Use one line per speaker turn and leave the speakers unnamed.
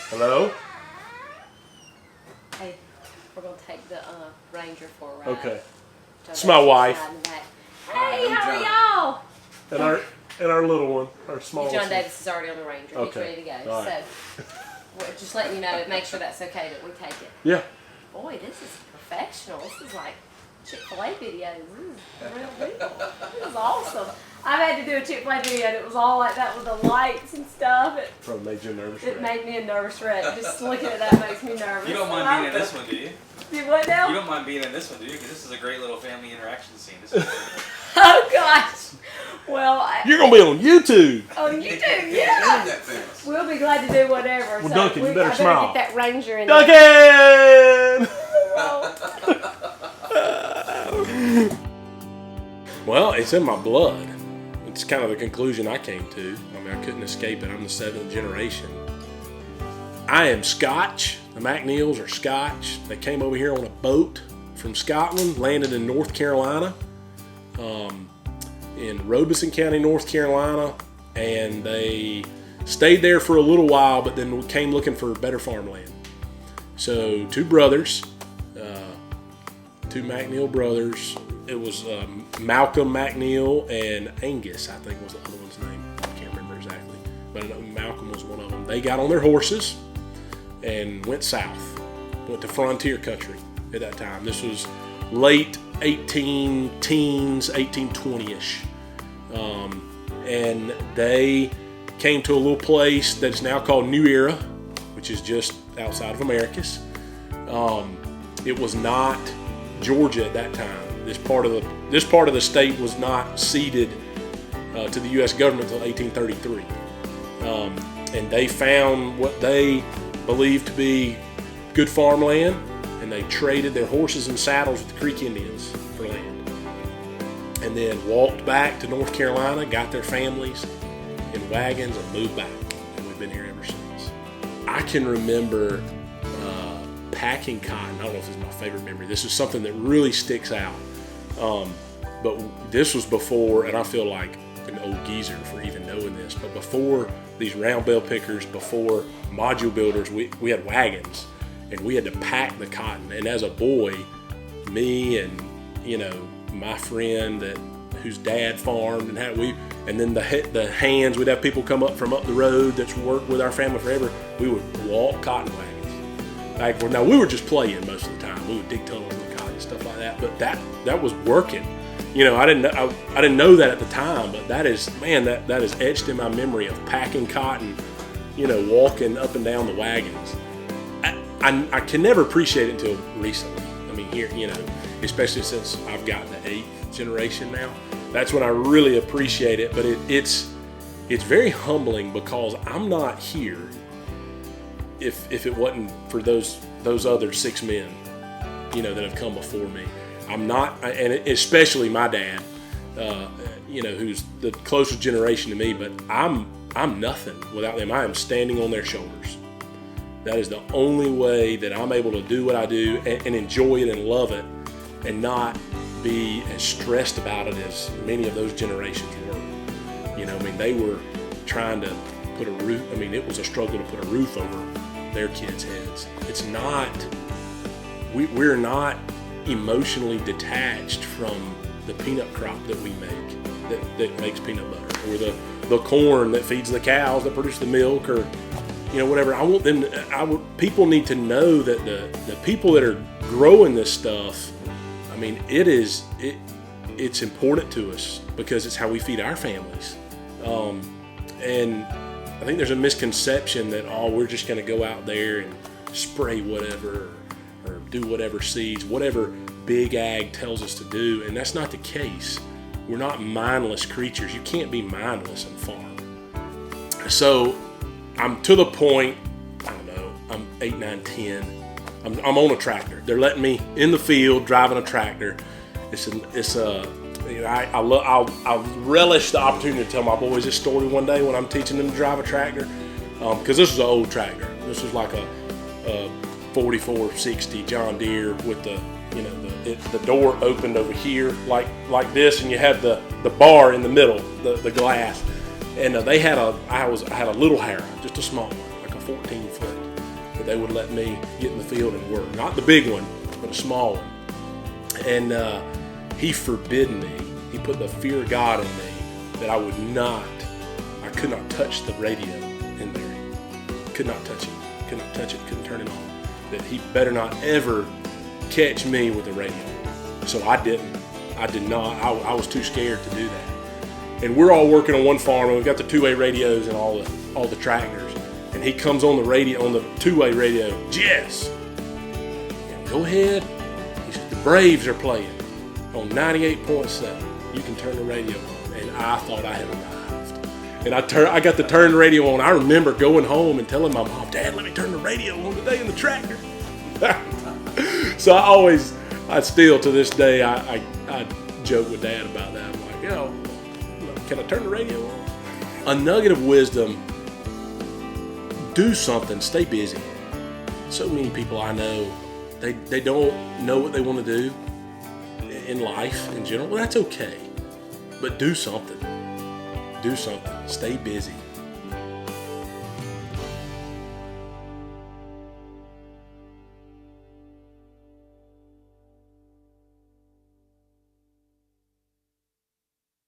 Hello?
Hey, we're going to take the Ranger for a ride.
Okay.
John
It's my
Davis
wife.
is riding back. Hey, how are y'all?
And our little one, our smallest
John
one.
Davis is already on the Ranger.
Okay.
He's ready to go.
All right.
So, we're just letting you know, make sure that's okay that we take it.
Yeah.
Boy, this is professional. This is like Chick-fil-A videos. This is real deal. This is awesome. I've had to do a Chick-fil-A video and it was all like that with the lights and stuff.
Probably made you a nervous
It
wreck.
made me a nervous wreck. Just looking at that makes me nervous.
You don't mind being in this one, do you?
Do what now?
You don't mind being in this one, do you? Because this is a great little family interaction scene.
Oh gosh. Well,
You're going to be on YouTube.
Oh, you do, yeah. We'll be glad to do whatever.
Well,
so
Duncan, you better
I
smile.
Get that Ranger in
Duncan! Well, it's in my blood. It's kind of the conclusion I came to. I mean, I couldn't escape it. I'm the 7th generation. I am Scotch. The McNeills are Scotch. They came over here on a boat from Scotland, landed in North Carolina, in Robeson County, North Carolina, and they stayed there for a little while, but then came looking for better farmland. So 2 brothers, 2 McNeill brothers. It was Malcolm McNeill and Angus, I think was the other one's name. I can't remember exactly, but I know Malcolm was one of them. They got on their horses and went south, went to frontier country at that time. This was late 1820-ish. And they came to a little place that's now called New Era, which is just outside of Americus. It was not Georgia at that time. This part of the state was not ceded to the U.S. government until 1833. And they found what they believed to be good farmland, and they traded their horses and saddles with the Creek Indians for land. And then walked back to North Carolina, got their families in wagons, and moved back. And we've been here ever since. I can remember packing cotton. I don't know if this is my favorite memory. This is something that really sticks out. But this was before, and I feel like an old geezer for even knowing this, but before these round bale pickers, before module builders, we had wagons, and we had to pack the cotton. And as a boy, me and my friend whose dad farmed, and then the hands, we'd have people come up from up the road that's worked with our family forever. We would walk cotton wagons back and forth. Now we were just playing most of the time. We would dig tunnels in the cotton and stuff like that, but that was working. I didn't know that at the time, but that is etched in my memory of packing cotton, walking up and down the wagons. I can never appreciate it until recently. I mean, here, especially since I've got the 8th generation now, that's when I really appreciate it. But it's very humbling because I'm not here if it wasn't for those other 6 men, that have come before me. I'm not, and especially my dad, who's the closest generation to me, but I'm nothing without them. I am standing on their shoulders. That is the only way that I'm able to do what I do and enjoy it and love it and not be as stressed about it as many of those generations were. They were trying to put a roof. It was a struggle to put a roof over their kids' heads. It's not, we're not emotionally detached from the peanut crop that we make, that makes peanut butter, or the corn that feeds the cows that produce the milk, or whatever. People need to know that the people that are growing this stuff, it's important to us because it's how we feed our families. And I think there's a misconception that we're just going to go out there and spray whatever or do whatever seeds, whatever big ag tells us to do, and that's not the case. We're not mindless creatures. You can't be mindless and farm. So I'm to the point, I don't know, I'm 8, 9, 10. I'm on a tractor. They're letting me in the field driving a tractor. I'll relish the opportunity to tell my boys this story one day when I'm teaching them to drive a tractor, because this is an old tractor. This was like a 4460 John Deere with the door opened over here like this, and you had the bar in the middle, the glass. And I had a little Harrow, just a small one, like a 14-foot. that they would let me get in the field and work. Not the big one, but a small one. And he forbid me. He put the fear of God in me that I could not touch the radio in there. Could not touch it. Couldn't turn it on. That he better not ever catch me with a radio. So I didn't. I did not. I was too scared to do that. And we're all working on one farm, and we've got the two-way radios and all the tractors. And he comes on the radio, on the two-way radio. Jess, go ahead. He said, the Braves are playing on 98.7. You can turn the radio on. And I thought I had arrived. And I got to turn the radio on. I remember going home and telling my mom, Dad, let me turn the radio on today in the tractor. So I still to this day, I joke with Dad about that. I'm like, can I turn the radio on? A nugget of wisdom: do something, stay busy. So many people I know, they don't know what they want to do in life in general. Well, that's okay, but do something. Stay busy.